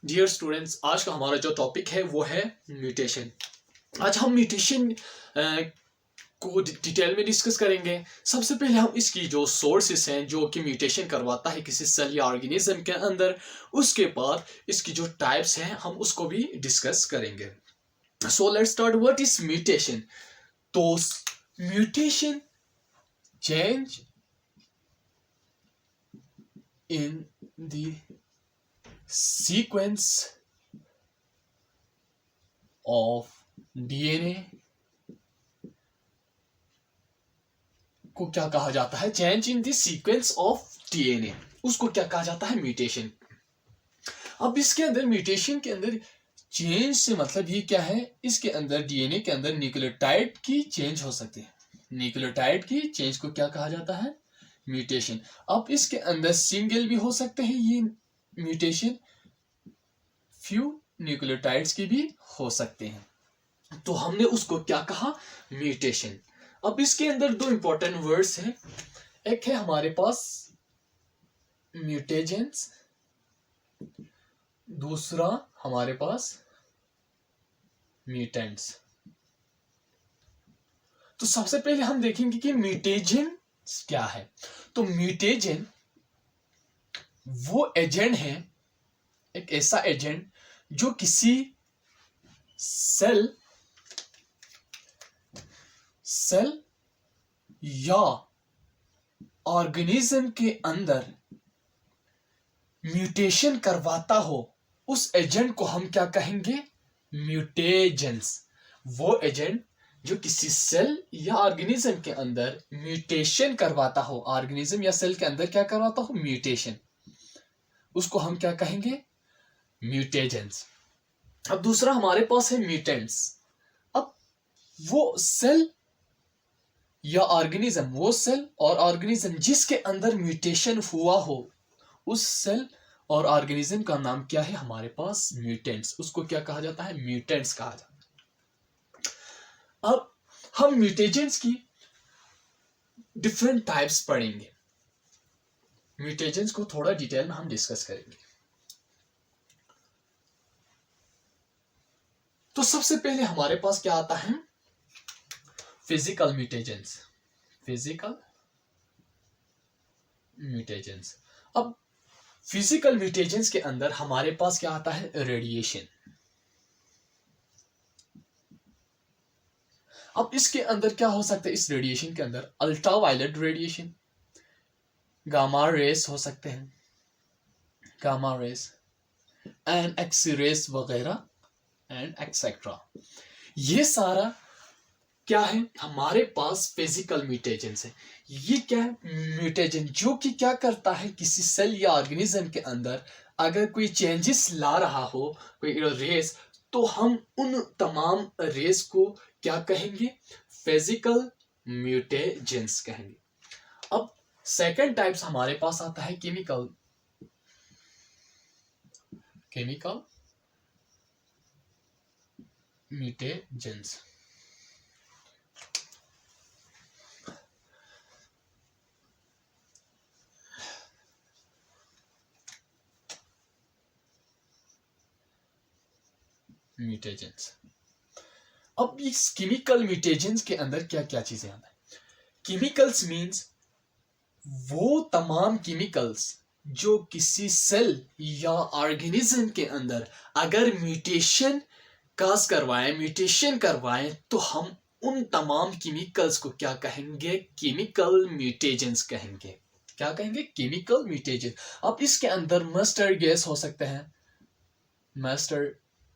Dear students, आज का हमारा जो टॉपिक है वो है म्यूटेशन। आज हम म्यूटेशन को डिटेल में डिस्कस करेंगे। सबसे पहले हम इसकी जो सोर्सेस हैं जो कि म्यूटेशन करवाता है किसी सेल या ऑर्गेनिज्म के अंदर, उसके बाद इसकी जो टाइप्स हैं हम उसको भी डिस्कस करेंगे। So let's start. What is mutation? तो mutation change in the sequence of DNA को क्या कहा जाता है? Change in the sequence of DNA, उसको क्या कहा जाता है? म्यूटेशन। अब इसके अंदर म्यूटेशन के अंदर चेंज से मतलब ये क्या है? इसके अंदर डीएनए के अंदर न्यूक्लियोटाइड की चेंज हो सकती है। न्यूक्लियोटाइड की चेंज को क्या कहा जाता है? म्यूटेशन। अब इसके अंदर सिंगल भी हो सकते हैं ये म्यूटेशन, फ्यू न्यूक्लियोटाइड्स की भी हो सकते हैं, तो हमने उसको क्या कहा? म्यूटेशन। अब इसके अंदर दो इंपॉर्टेंट वर्ड्स हैं। एक है हमारे पास म्यूटेजेंस, दूसरा हमारे पास म्यूटेंट्स। तो सबसे पहले हम देखेंगे कि म्यूटेजन क्या है। तो म्यूटेजन वो एजेंट है, एक ऐसा एजेंट जो किसी सेल या ऑर्गेनिज्म के अंदर म्यूटेशन करवाता हो, उस एजेंट को हम क्या कहेंगे? म्यूटेजेंस। वो एजेंट जो किसी सेल या ऑर्गेनिज्म के अंदर म्यूटेशन करवाता हो, ऑर्गेनिज्म या सेल के अंदर क्या करवाता हो? म्यूटेशन, उसको हम क्या कहेंगे? म्यूटेजेंस। अब दूसरा हमारे पास है म्यूटेंट्स। अब वो सेल या ऑर्गेनिज्म, वो सेल और ऑर्गेनिज्म जिसके अंदर म्यूटेशन हुआ हो, उस सेल और ऑर्गेनिज्म का नाम क्या है? हमारे पास म्यूटेंट्स। उसको क्या कहा जाता है? म्यूटेंट्स कहा जाता है। अब हम म्यूटेजेंट्स की डिफरेंट टाइप्स पढ़ेंगे। म्यूटेजेंट्स को थोड़ा डिटेल में हम डिस्कस करेंगे। तो सबसे पहले हमारे पास क्या आता है? फिजिकल म्यूटेजेंट्स। फिजिकल म्यूटेजेंट्स। अब फिजिकल म्यूटेजेंट्स के अंदर हमारे पास क्या आता है? रेडिएशन। अब इसके अंदर क्या हो सकता है? इस रेडिएशन के अंदर अल्ट्रावायलेट रेडिएशन, गामा रेस हो सकते हैं, gamma rays and x rays वगैरह एंड एक्सेट्रा। ये सारा क्या है? हमारे पास फिजिकल म्यूटेजेंस है। ये क्या है? म्यूटेजन जो कि क्या करता है? किसी सेल या ऑर्गेनिज्म के अंदर अगर कोई चेंजेस ला रहा हो, कोई रेस, तो हम उन तमाम रेस को क्या कहेंगे? फिजिकल म्यूटेजेंस कहेंगे। अब सेकंड टाइप्स हमारे पास आता है केमिकल म्यूटेजेंस। म्यूटेजेंस। अब इस केमिकल म्यूटेजेंस के अंदर क्या क्या चीजें आती है? केमिकल्स मींस वो तमाम केमिकल्स जो किसी सेल या ऑर्गेनिज्म के अंदर अगर म्यूटेशन करवाएं तो हम उन तमाम केमिकल्स को क्या कहेंगे? केमिकल म्यूटेजेंस कहेंगे। क्या कहेंगे? Chemical mutagens. अब इसके अंदर मस्टर्ड गैस हो सकते हैं,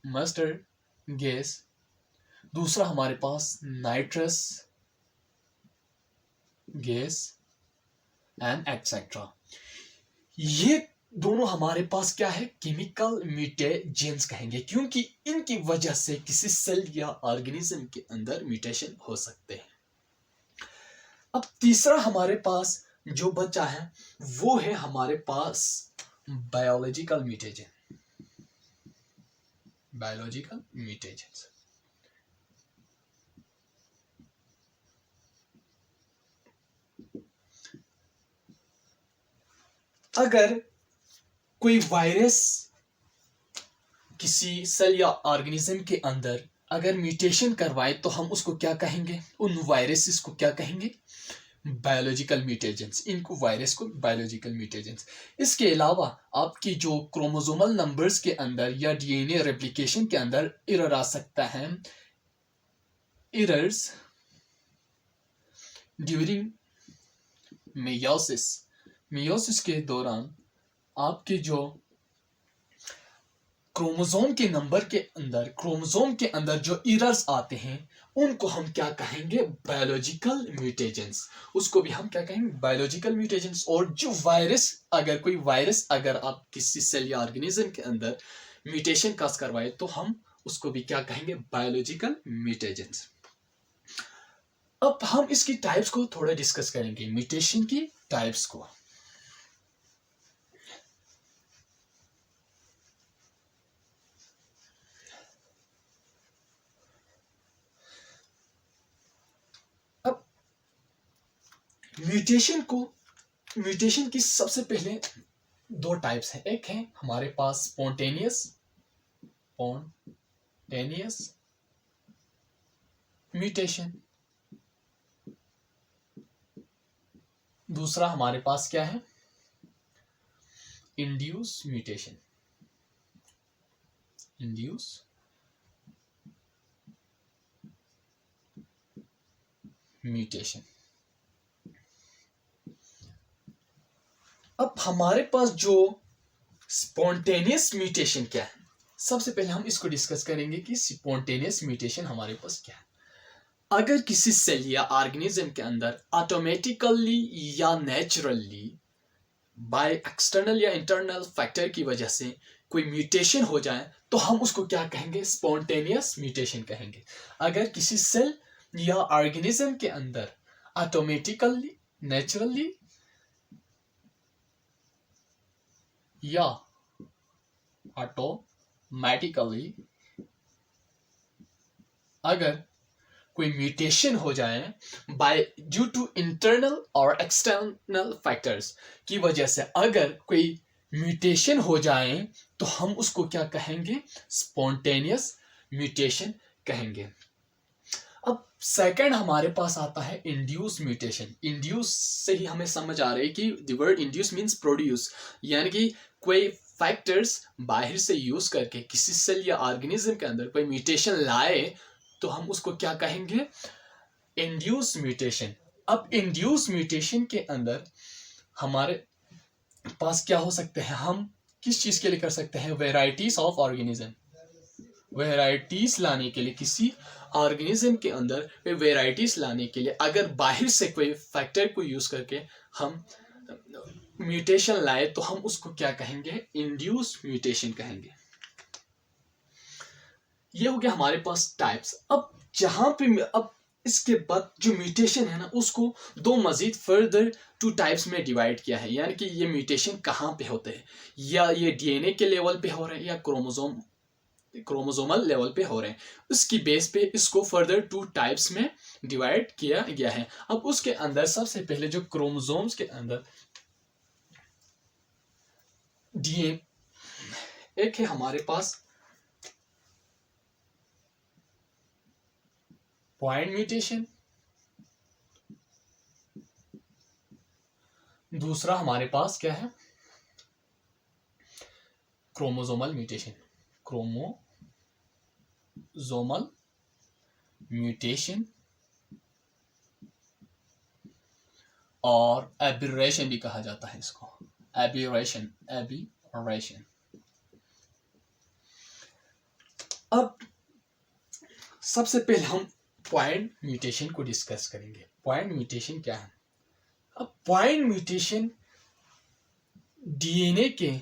मस्टर्ड गैस। दूसरा हमारे पास नाइट्रस गैस एंड एक्सेट्रा। ये दोनों हमारे पास क्या है? केमिकल म्यूटेजेंस कहेंगे, क्योंकि इनकी वजह से किसी सेल या ऑर्गेनिज्म के अंदर म्यूटेशन हो सकते हैं। अब तीसरा हमारे पास जो बचा है वो है हमारे पास बायोलॉजिकल म्यूटेजन। Biological mutagens. अगर कोई वायरस किसी सेल या ऑर्गेनिज्म के अंदर अगर म्यूटेशन करवाए तो हम उसको क्या कहेंगे, उन वायरसेस को क्या कहेंगे, बायोलॉजिकल म्यूटेजेंस। इनको वायरस को बायोलॉजिकल म्यूटेजेंस। इसके अलावा आपकी जो क्रोमोसोमल नंबर्स के अंदर या डीएनए रेप्लिकेशन के अंदर एरर आ सकता है, एरर्स ड्यूरिंग मेयोसिस, मेयोसिस के दौरान आपके जो क्रोमोसोम के अंदर जो एरर्स आते हैं उनको हम क्या कहेंगे, बायोलॉजिकल म्यूटेजेंस। उसको भी हम क्या कहेंगे, बायोलॉजिकल म्यूटेजेंस। और जो वायरस, अगर कोई वायरस अगर आप किसी सेल या ऑर्गेनिज्म के अंदर म्यूटेशन काज करवाए तो हम उसको भी क्या कहेंगे, बायोलॉजिकल म्यूटेजेंस। अब हम इसकी टाइप्स को थोड़ा डिस्कस करेंगे, म्यूटेशन की टाइप्स को। अब म्यूटेशन की सबसे पहले दो टाइप्स हैं। एक है हमारे पास स्पॉन्टेनियस म्यूटेशन, दूसरा हमारे पास क्या है, इंड्यूस म्यूटेशन। अब हमारे पास जो स्पॉन्टेनियस म्यूटेशन क्या है, सबसे पहले हम इसको डिस्कस करेंगे कि स्पॉन्टेनियस म्यूटेशन हमारे पास क्या है। अगर किसी सेल या ऑर्गेनिज्म के अंदर ऑटोमेटिकली या नेचुरली बाय एक्सटर्नल या इंटरनल फैक्टर की वजह से कोई म्यूटेशन हो जाए तो हम उसको क्या कहेंगे, स्पॉन्टेनियस म्यूटेशन कहेंगे। अगर किसी सेल या ऑर्गेनिज्म के अंदर ऑटोमेटिकली, नेचुरली या ऑटोमेटिकली अगर कोई म्यूटेशन हो जाए बाय ड्यू टू इंटरनल और एक्सटर्नल फैक्टर्स की वजह से, अगर कोई म्यूटेशन हो जाए तो हम उसको क्या कहेंगे, स्पॉन्टेनियस म्यूटेशन कहेंगे। अब सेकंड हमारे पास आता है इंड्यूस म्यूटेशन। इंड्यूस से ही हमें समझ आ रही है कि the word induce means produce, यानी कि कोई फैक्टर्स बाहर से यूज करके किसी सेल या ऑर्गेनिज्म के अंदर कोई म्यूटेशन लाए तो हम उसको क्या कहेंगे, इंड्यूस म्यूटेशन। अब इंड्यूस म्यूटेशन के अंदर हमारे पास क्या हो सकते हैं, हम किस चीज के लिए कर सकते हैं, वेराइटीज ऑफ ऑर्गेनिज्म, वेराइटीज लाने के लिए किसी ऑर्गेनिज्म के अंदर वेराइटीज लाने के लिए अगर बाहर से कोई फैक्टर को यूज करके हम म्यूटेशन लाए तो हम उसको क्या कहेंगे, इंड्यूस म्यूटेशन कहेंगे। ये हो गया हमारे पास टाइप्स। अब जहां पे अब इसके बाद जो म्यूटेशन है ना, उसको दो मजीद फर्दर टू टाइप्स में डिवाइड किया है। यानी कि ये म्यूटेशन कहाँ पे होते हैं, या ये डीएनए के लेवल पे हो रहे हैं या क्रोमोसोमल लेवल पे हो रहे हैं, उसकी बेस पे इसको फर्दर टू टाइप्स में डिवाइड किया गया है। अब उसके अंदर सबसे पहले जो क्रोमोसोम्स के अंदर डीएनए, एक है हमारे पास पॉइंट म्यूटेशन, दूसरा हमारे पास क्या है, क्रोमोसोमल म्यूटेशन। क्रोमोसोमल म्यूटेशन और एबिरेशन भी कहा जाता है इसको, एबिरेशन। अब सबसे पहले हम पॉइंट म्यूटेशन को डिस्कस करेंगे। पॉइंट म्यूटेशन क्या है। अब पॉइंट म्यूटेशन डीएनए के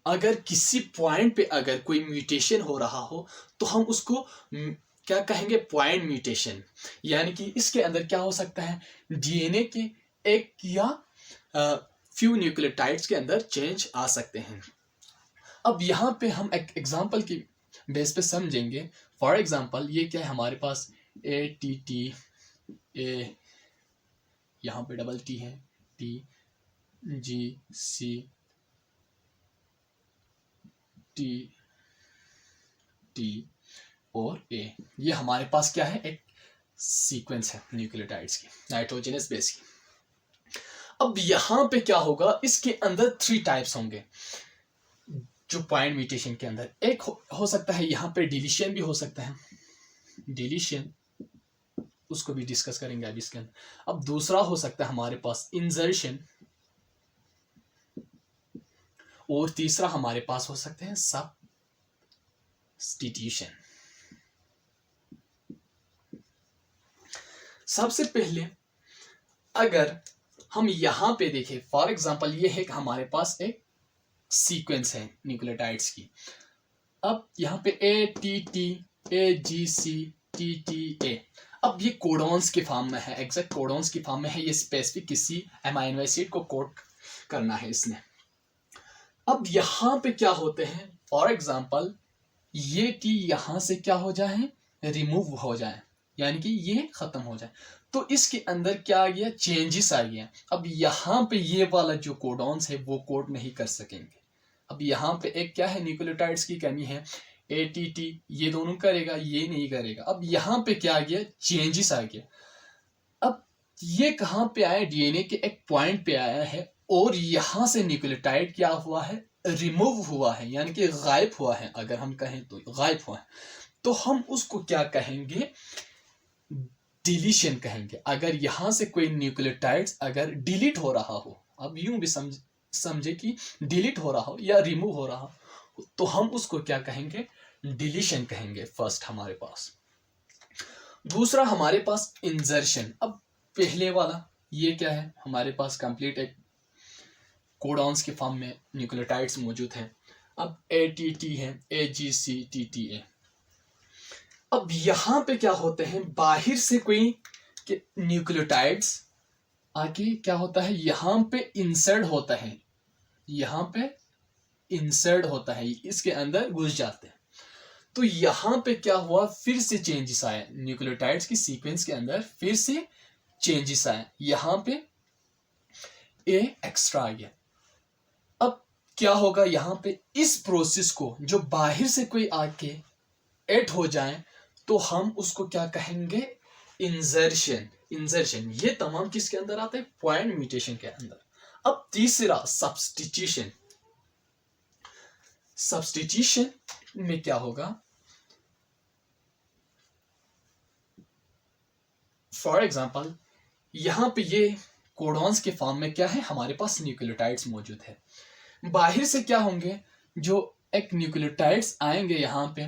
अगर किसी पॉइंट पे अगर कोई म्यूटेशन हो रहा हो तो हम उसको क्या कहेंगे, पॉइंट म्यूटेशन। यानी कि इसके अंदर क्या हो सकता है, डीएनए के एक या फ्यू न्यूक्लियोटाइड्स के अंदर चेंज आ सकते हैं। अब यहाँ पे हम एक एग्जांपल की बेस पे समझेंगे। फॉर एग्जांपल ये क्या है हमारे पास, ATT, ए यहाँ पे डबल टी है, TGC, T T और A। ये हमारे पास क्या है, एक सीक्वेंस है न्यूक्लियोटाइड्स की, नाइट्रोजनस बेस की। अब यहां पे क्या होगा, इसके अंदर 3 टाइप्स होंगे जो पॉइंट म्यूटेशन के अंदर। एक हो सकता है यहाँ पे डिलीशन भी हो सकता है, डिलीशन, उसको भी डिस्कस करेंगे अभी इसके अंदर। अब दूसरा हो सकता है हमारे पास इंसर्शन, और तीसरा हमारे पास हो सकते हैं सब्स्टिट्यूशन। सबसे पहले अगर हम यहां पे देखें, फॉर एग्जांपल ये है कि हमारे पास एक सीक्वेंस है न्यूक्लियोटाइड्स की। अब यहाँ पे ATT AGC TTA, अब ये कोडॉन्स के फॉर्म में है, एग्जैक्ट कोडॉन्स की फॉर्म में है। ये स्पेसिफिक किसी अमाइनो एसिड को कोड करना है इसने। अब यहाँ पे क्या होते हैं, फॉर एग्जांपल ये T यहाँ से क्या हो जाए, रिमूव हो जाए, यानी कि ये खत्म हो जाए, तो इसके अंदर क्या आ गया, चेंजेस आ गया। अब यहाँ पे ये वाला जो कोडॉन्स है वो कोड नहीं कर सकेंगे। अब यहाँ पे एक क्या है, न्यूक्लियोटाइड्स की कमी है, ATT ये दोनों करेगा, ये नहीं करेगा। अब यहाँ पे क्या आ गया, चेंजेस आ गया। अब ये कहाँ पे आया, DNA के एक पॉइंट पे आया है, और यहाँ से न्यूक्लियोटाइड क्या हुआ है, रिमूव हुआ है, यानी कि गायब हुआ है। अगर हम कहें तो गायब हुआ है, तो हम उसको क्या कहेंगे, डिलीशन कहेंगे। अगर यहाँ से कोई न्यूक्लियोटाइड्स अगर डिलीट हो रहा हो, अब यूं भी समझे कि डिलीट हो रहा हो या रिमूव हो रहा हो, तो हम उसको क्या कहेंगे, डिलीशन कहेंगे फर्स्ट हमारे पास। दूसरा हमारे पास इंसर्शन। अब पहले वाला ये क्या है, हमारे पास कंप्लीट एक कोडॉन्स के फॉर्म में न्यूक्लियोटाइड्स मौजूद हैं। अब ATT है, AGC TTA। अब यहाँ पे क्या होते हैं, बाहर से कोई न्यूक्लियोटाइड्स आके क्या होता है, यहाँ पे इंसर्ट होता है, यहाँ पे इंसर्ट होता है, इसके अंदर घुस जाते हैं। तो यहाँ पे क्या हुआ, फिर से चेंजेस आए न्यूक्लियोटाइड्स की सीक्वेंस के अंदर, फिर से चेंजेस आए, यहाँ पे A एक्स्ट्रा आ गया। अब क्या होगा, यहाँ पे इस प्रोसेस को जो बाहर से कोई आके ऐड हो जाए, तो हम उसको क्या कहेंगे, इंसर्शन। इंसर्शन ये तमाम किसके अंदर आता है, पॉइंट म्यूटेशन के अंदर। अब तीसरा सब्स्टिट्यूशन। सब्स्टिट्यूशन में क्या होगा, फॉर एग्जांपल यहां पे ये कोडॉन्स के फॉर्म में क्या है, हमारे पास न्यूक्लियोटाइड्स मौजूद है। बाहर से क्या होंगे, जो एक न्यूक्लियोटाइड्स आएंगे यहाँ पे,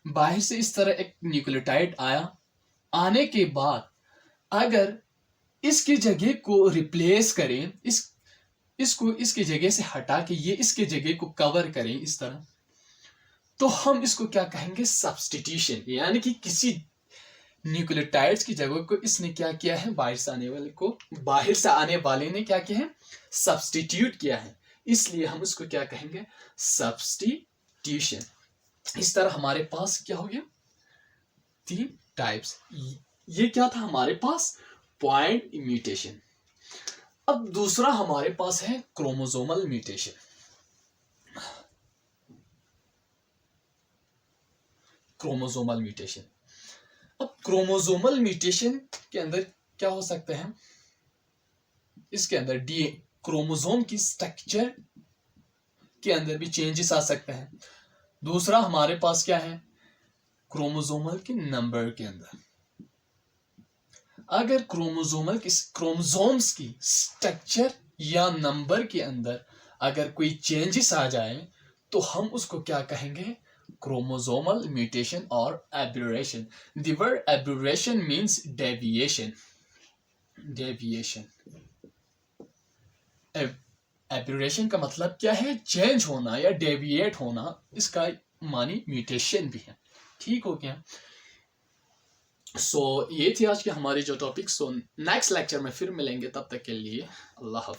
बाहर से इस तरह एक न्यूक्लियोटाइड आया, आने के बाद अगर इसकी जगह को रिप्लेस करें, इसको इसकी जगह से हटा के ये इसके जगह को कवर करें इस तरह, तो हम इसको क्या कहेंगे, सब्स्टिट्यूशन। यानी कि किसी न्यूक्लियोटाइड्स की जगह को इसने क्या किया है, बाहर से आने वाले ने क्या किया है, सब्स्टिट्यूट किया है, इसलिए हम उसको क्या कहेंगे, सब्स्टिट्यूशन। इस तरह हमारे पास क्या हो गया, 3 टाइप्स। ये क्या था हमारे पास, पॉइंट म्यूटेशन। अब दूसरा हमारे पास है क्रोमोसोमल म्यूटेशन। Chromosomal mutation. अब क्रोमोसोमल म्यूटेशन के अंदर क्या हो सकते हैं, इसके अंदर क्रोमोसोम की स्ट्रक्चर के अंदर भी चेंजेस आ सकते हैं। दूसरा हमारे पास क्या है, क्रोमोसोमल के नंबर के अंदर, अगर क्रोमोसोम्स की स्ट्रक्चर या नंबर के अंदर अगर कोई चेंजेस आ जाए, तो हम उसको क्या कहेंगे, chromosomal mutation or aberration. The word aberration means deviation. Aberration का मतलब क्या है, चेंज होना या डेविएट होना, इसका मानी म्यूटेशन भी है। ठीक हो गया। सो ये थी आज के हमारे जो टॉपिक। सो नेक्स्ट लेक्चर में फिर मिलेंगे, तब तक के लिए अल्लाह हाफ़िज़।